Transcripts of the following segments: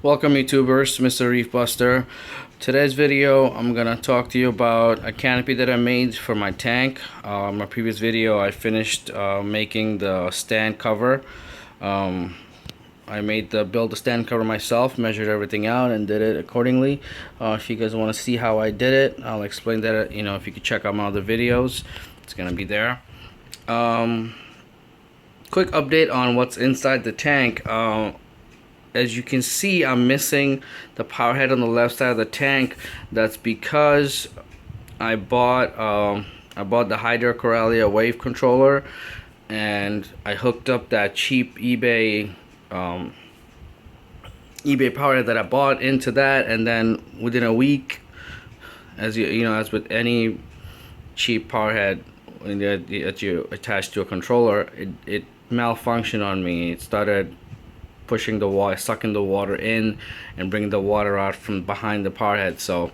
Welcome YouTubers, Mr. Reef Buster. Today's video I'm gonna talk to you about a canopy that I made for my tank. My previous video I finished making the stand cover. I built the stand cover myself, measured everything out and did it accordingly. If you guys want to see how I did it, I'll explain that, if you could check out my other videos, it's gonna be there. Quick update on what's inside the tank. As you can see, I'm missing the power head on the left side of the tank. That's because I bought the Hydra Corellia wave controller, and I hooked up that cheap eBay power head that I bought into that, and then within a week, as with any cheap power head that you attach to a controller, it malfunctioned on me. It started pushing the water, sucking the water in and bringing the water out from behind the power head. So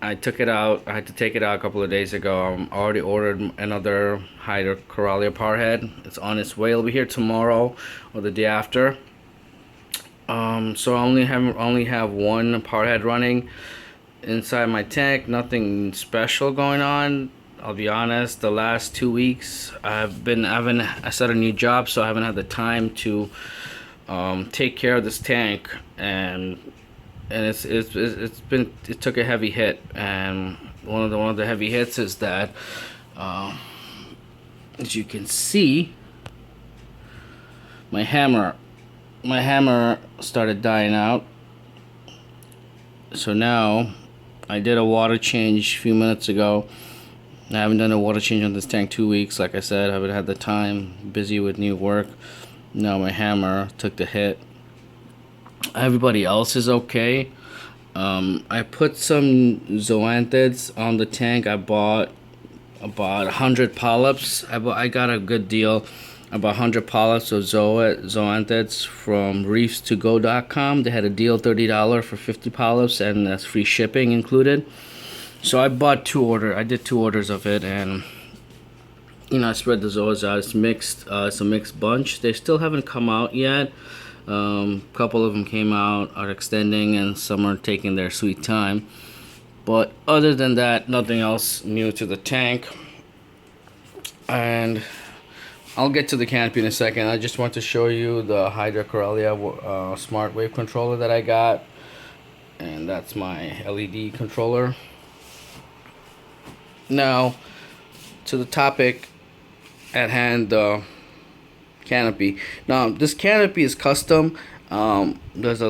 I took it out. I had to take it out a couple of days ago. I already ordered another Hydra Corellia power head. It's on its way. It'll be here tomorrow or the day after. So I only have one power head running inside my tank. Nothing special going on. I'll be honest, the last 2 weeks I started a new job, so I haven't had the time to take care of this tank, and it took a heavy hit. And one of the heavy hits is that, as you can see, my hammer started dying out. So now I did a water change a few minutes ago. I haven't done a water change on this tank 2 weeks. Like I said, I haven't had the time, busy with new work. Now my hammer took the hit. Everybody else is okay. I put some zoanthids on the tank. I bought about 100 polyps. I got a good deal, about 100 polyps of zoanthids from reefstogo.com. They had a deal, $30 for 50 polyps, and that's free shipping included. So I bought I did 2 orders of it, and I spread the zoas out. It's mixed. It's a mixed bunch. They still haven't come out yet. A couple of them came out, are extending, and some are taking their sweet time. But other than that, nothing else new to the tank. And I'll get to the canopy in a second. I just want to show you the Hydra Corellia smart wave controller that I got, and that's my LED controller. Now, to the topic at hand, the canopy. Now, this canopy is custom. There's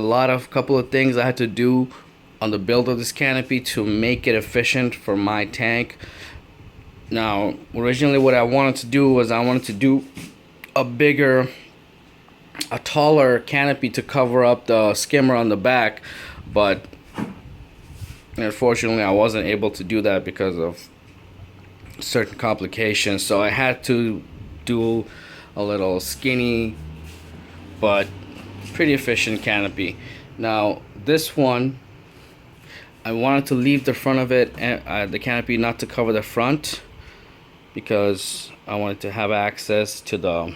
couple of things I had to do on the build of this canopy to make it efficient for my tank. Now, originally what I wanted to do was a taller canopy to cover up the skimmer on the back, but unfortunately I wasn't able to do that because of certain complications. So I had to do a little skinny but pretty efficient canopy. Now this one, I wanted to leave the front of it, the canopy, not to cover the front, because I wanted to have access to the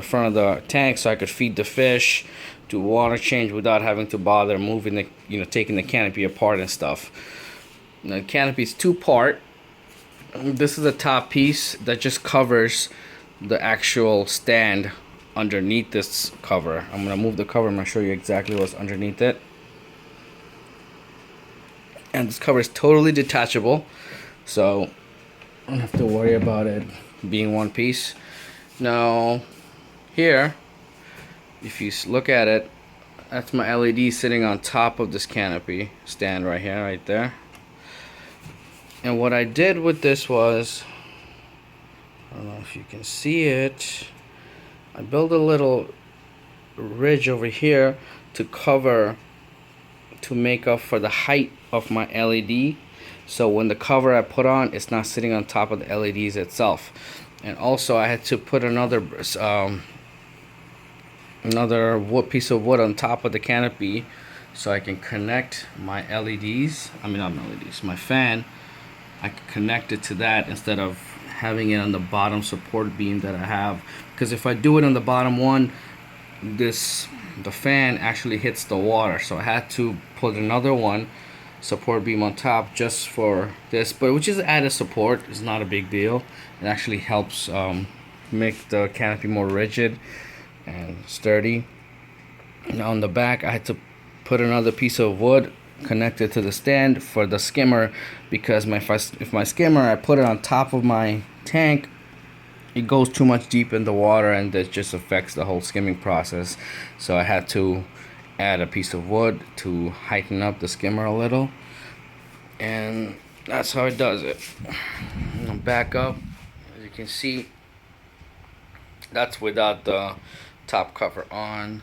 front of the tank, so I could feed the fish, do water change without having to bother moving taking the canopy apart and stuff. Now, the canopy is 2-part. This is the top piece that just covers the actual stand underneath this cover. I'm gonna move the cover. I'm gonna show you exactly what's underneath it. And this cover is totally detachable, so I don't have to worry about it being one piece. Now, here, if you look at it, that's my LED sitting on top of this canopy stand right here, right there. And what I did with this was, I don't know if you can see it, I built a little ridge over here to make up for the height of my LED. So when the cover I put on, it's not sitting on top of the LEDs itself. And also I had to put another piece of wood on top of the canopy so I can connect my LEDs. My fan. I can connect it to that instead of having it on the bottom support beam that I have, because if I do it on the bottom one, this the fan actually hits the water, so I had to put another one support beam on top just for this, but which is added support. It's not a big deal. It actually helps make the canopy more rigid and sturdy. Now on the back I had to put another piece of wood connected to the stand for the skimmer, because if my skimmer I put it on top of my tank, it goes too much deep in the water and it just affects the whole skimming process. So I had to add a piece of wood to heighten up the skimmer a little, and that's how it does it. And back up, as you can see, that's without the top cover on.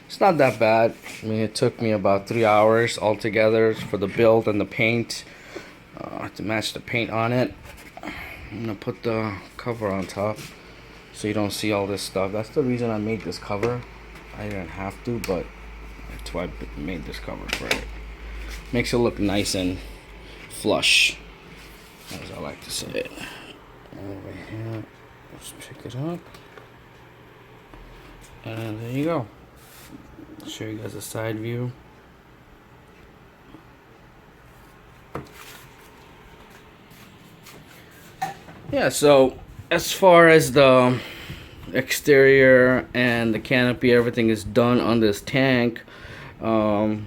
It's not that bad. I mean, it took me about 3 hours altogether for the build and the paint, to match the paint on it. I'm gonna put the cover on top so you don't see all this stuff. That's the reason I made this cover. I didn't have to, but that's why I made this cover for it. Makes it look nice and flush, as I like to say it. Over here, let's pick it up, and there you go. I'll show you guys a side view. Yeah, so as far as the exterior and the canopy, everything is done on this tank. In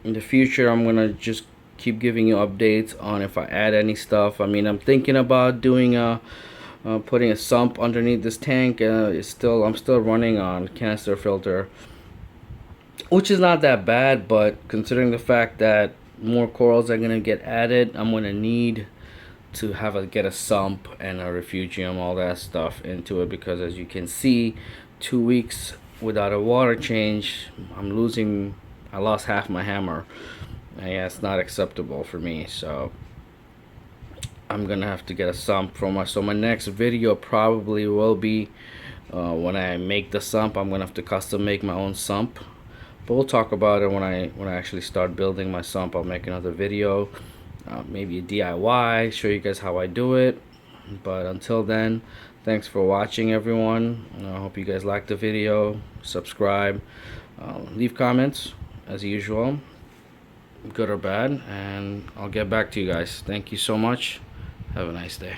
the future, I'm gonna just keep giving you updates on if I add any stuff. I mean, I'm thinking about doing putting a sump underneath this tank. I'm still running on canister filter, which is not that bad, but considering the fact that more corals are gonna get added, I'm gonna need to get a sump and a refugium, all that stuff into it, because as you can see, 2 weeks without a water change, I lost half my hammer, and yeah, it's not acceptable for me. So I'm gonna have to get a sump so my next video probably will be when I make the sump. I'm gonna have to custom make my own sump, but we'll talk about it when I actually start building my sump. I'll make another video, maybe a DIY, show you guys how I do it. But until then, thanks for watching, everyone. I hope you guys liked the video. Subscribe, leave comments as usual, good or bad, and I'll get back to you guys. Thank you so much. Have a nice day.